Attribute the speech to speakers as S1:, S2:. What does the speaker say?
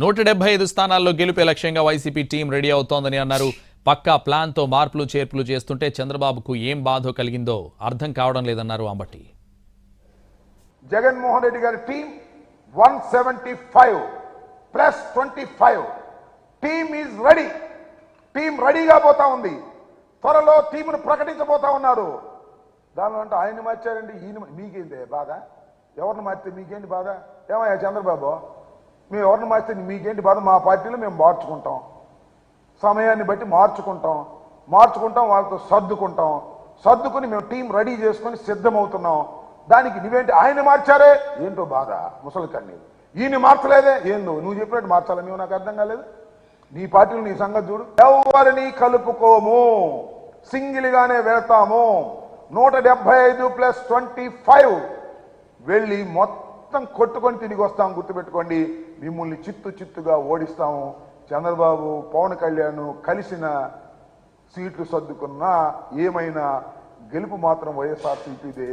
S1: 175 స్థానాల్లో గెలుపే లక్ష్యంగా వైసీపీ టీం రెడీ అవుతోందని అన్నారు. పక్కా ప్లాన్తో మార్పులు చేర్పులు చేస్తుంటే చంద్రబాబుకు ఏం బాధో కలిగిందో అర్థం కావడం లేదన్నారు అంబటి.
S2: జగన్మోహన్ రెడ్డి గారి team 175 plus 25 team is ready. Team రెడీగా పోతా ఉంది. త్వరలో టీంను ప్రకటించబోతా ఉన్నారు. దానిలో అంటే ఆయన్ని మార్చారండి, ఈయన మీకేంటి బాధ? ఎవరిని మార్చితే మీకేంటి బాధ? ఏమయ్యా చంద్రబాబు, మేము ఎవరిని మార్చితే మీకేంటి బాధ? మా పార్టీలో మేము మార్చుకుంటాం, సమయాన్ని బట్టి మార్చుకుంటాం, వాళ్ళతో సర్దుకుని మేము టీం రెడీ చేసుకొని సిద్ధమవుతున్నాం. దానికి నువ్వేంటి ఆయన మార్చారే ఏంటో బాధ ముసలి కన్నీ, ఈయన మార్చలేదే ఏందో నువ్వు చెప్పినట్టు మార్చాలి. నువ్వు నాకు అర్థం కాలేదు. నీ పార్టీలో నీ సంగతి చూడు. ఎవరిని కలుపుకోము, సింగిల్గానే వెళ్తాము. 175 ప్లస్ 25 వెళ్ళి మొత్తం కొట్టుకొని తిరిగి వస్తాం. గుర్తుపెట్టుకోండి, మిమ్మల్ని చిత్తుగా ఓడిస్తాము. చంద్రబాబు పవన్ కళ్యాణ్ కలిసిన సీట్లు సర్దుకున్నా ఏమైనా గెలుపు మాత్రం వైఎస్ఆర్సీపీదే.